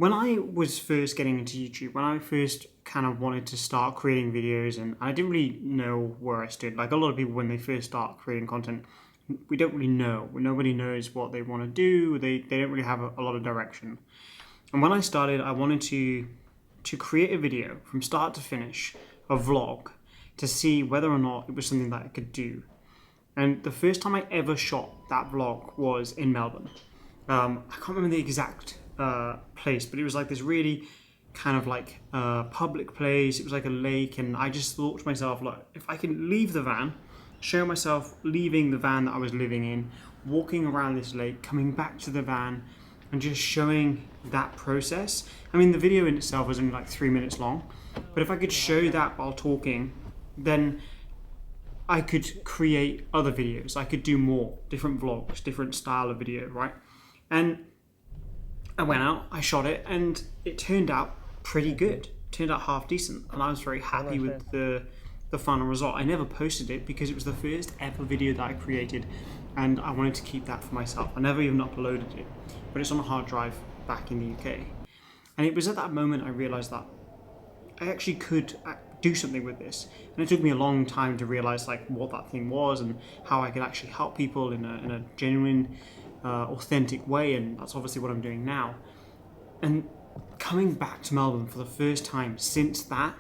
When I was first getting into YouTube, when I first kind of wanted to start creating videos, and I didn't really know where I stood. Like a lot of people, when they first start creating content, we don't really know. Nobody knows what they want to do. They don't really have a lot of direction. And when I started, I wanted to create a video from start to finish, a vlog, to see whether or not it was something that I could do. And the first time I ever shot that vlog was in Melbourne. I can't remember the exact place, but it was like this really kind of like public place. It was like a lake, and I just thought to myself, look, if I can leave the van, show myself leaving the van that I was living in, walking around this lake, coming back to the van, and just showing that process. I mean, the video in itself was only like 3 minutes long, but if I could show that while talking, then I could create other videos. I could do more different vlogs, different style of video, right? And I went out, I shot it, and it turned out pretty good. It turned out half decent, and I was very happy with the final result. I never posted it because it was the first ever video that I created, and I wanted to keep that for myself. I never even uploaded it, but it's on a hard drive back in the UK. And it was at that moment I realized that I actually could do something with this. And it took me a long time to realize like what that thing was and how I could actually help people in a genuine, authentic way. And that's obviously what I'm doing now. And coming back to Melbourne for the first time since that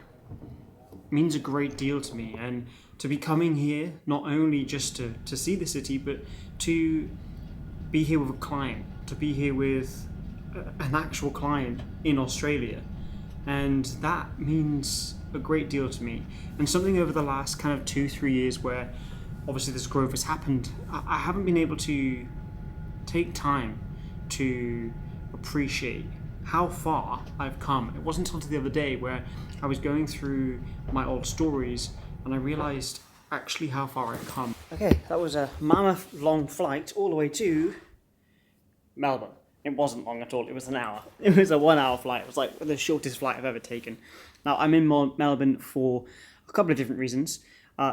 means a great deal to me. And to be coming here, not only just to see the city, but to be here with a client, to be here with an actual client in Australia. And that means a great deal to me. And something over the last kind of 2-3 years where obviously this growth has happened, I haven't been able to take time to appreciate how far I've come. It wasn't until the other day where I was going through my old stories and I realized actually how far I've come. Okay, that was a mammoth long flight all the way to Melbourne. It wasn't long at all, it was an hour. It was a 1 hour flight. It was like the shortest flight I've ever taken. Now, I'm in Melbourne for a couple of different reasons.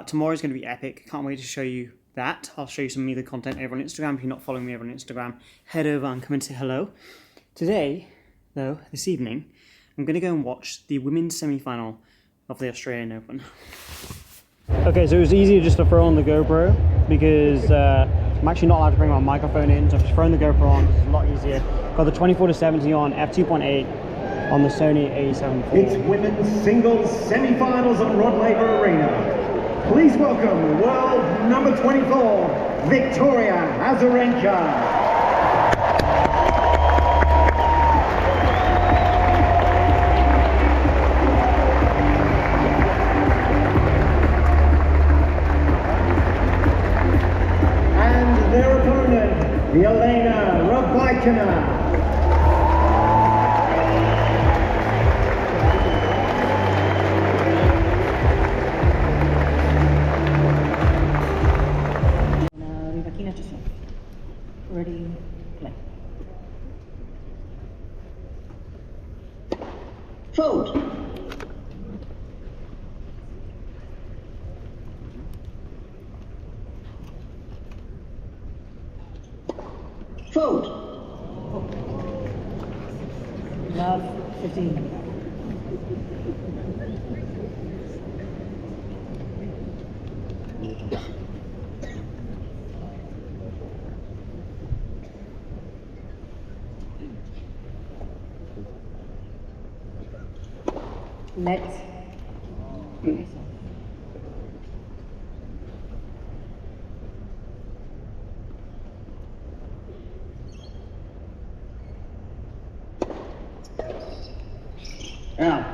Tomorrow's going to be epic. Can't wait to show you that. I'll show you some of the content over on Instagram. If you're not following me over on Instagram, head over and come and say hello. Today, though, this evening, I'm going to go and watch the women's semi-final of the Australian Open. Okay, so it was easier just to throw on the GoPro because I'm actually not allowed to bring my microphone in, so I've just thrown the GoPro on. It's a lot easier. Got the 24-70 on f2.8 on the Sony A7 IV. It's women's singles semi-finals at Rod Laver Arena. Please welcome world number 24, Victoria Azarenka. The Elena Rybakina. Rybakina to serve. Ready, play. Fold. Fold. Love 15. Let's do so. Now.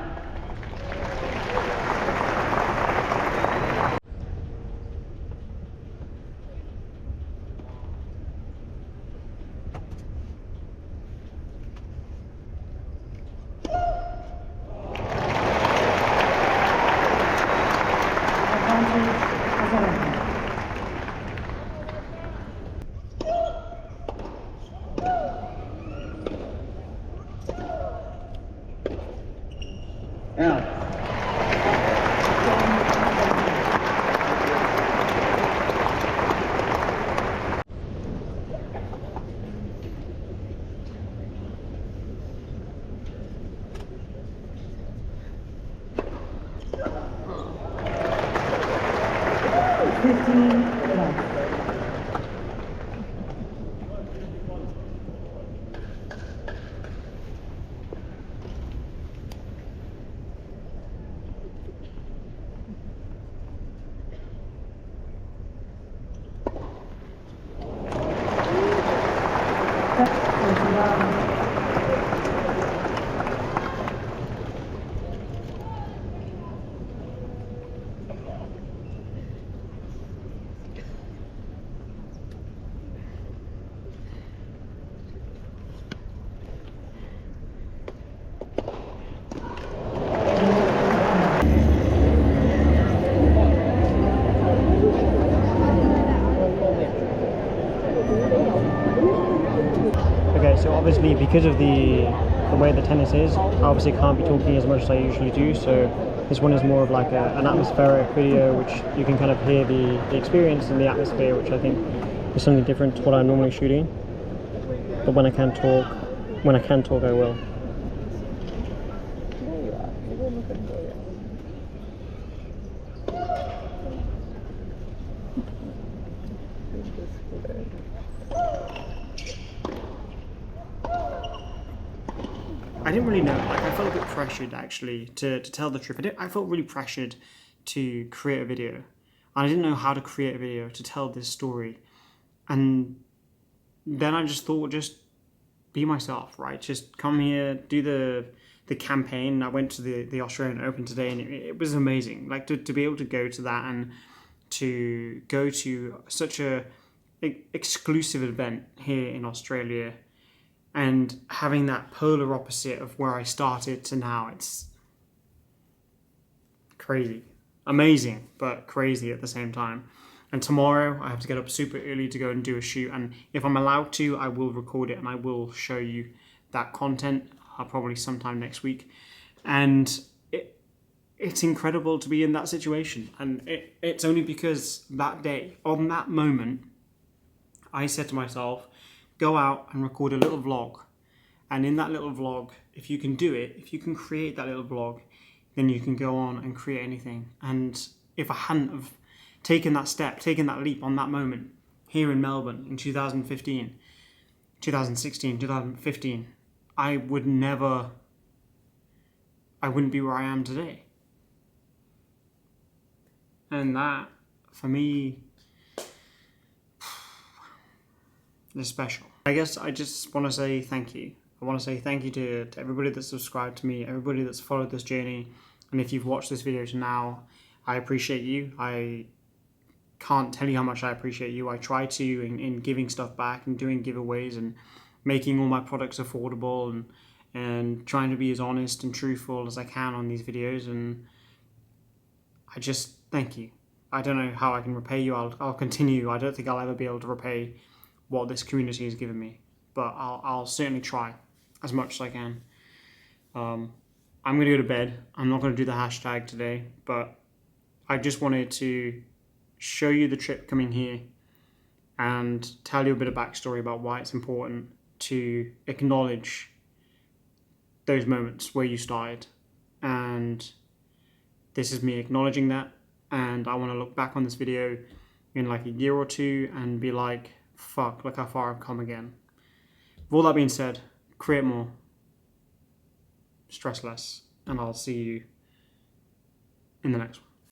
15 left. Okay, so obviously because of the way the tennis is, I obviously can't be talking as much as I usually do, so this one is more of like an atmospheric video, which you can kind of hear the experience and the atmosphere, which I think is something different to what I'm normally shooting. But when I can talk, I will. I didn't really know, like I felt a bit pressured actually to tell the truth. I felt really pressured to create a video. And I didn't know how to create a video to tell this story. And then I just thought, just be myself, right? Just come here, do the campaign. I went to the Australian Open today and it was amazing. Like to be able to go to that and to go to such a exclusive event here in Australia, and having that polar opposite of where I started to now, it's crazy. Amazing, but crazy at the same time. And tomorrow I have to get up super early to go and do a shoot, and if I'm allowed to, I will record it and I will show you that content probably sometime next week. And it's incredible to be in that situation, and it's only because that day, on that moment, I said to myself, go out and record a little vlog. And in that little vlog, if you can do it, if you can create that little vlog, then you can go on and create anything. And if I hadn't have taken that step, taken that leap on that moment here in Melbourne in 2015, 2016, 2015, I wouldn't be where I am today. And that, for me, is special. I guess I just want to say thank you. I want to say thank you to everybody that's subscribed to me, everybody that's followed this journey. And if you've watched this video to now, I appreciate you. I can't tell you how much I appreciate you. I try to in giving stuff back and doing giveaways and making all my products affordable and trying to be as honest and truthful as I can on these videos. And I just thank you. I don't know how I can repay you. I'll continue. I don't think I'll ever be able to repay what this community has given me, but I'll certainly try as much as I can. I'm going to go to bed. I'm not going to do the hashtag today, but I just wanted to show you the trip coming here and tell you a bit of backstory about why it's important to acknowledge those moments where you started. And this is me acknowledging that, and I want to look back on this video in like a year or two and be like, fuck, look how far I've come again. With all that being said, create more, stress less, and I'll see you in the next one.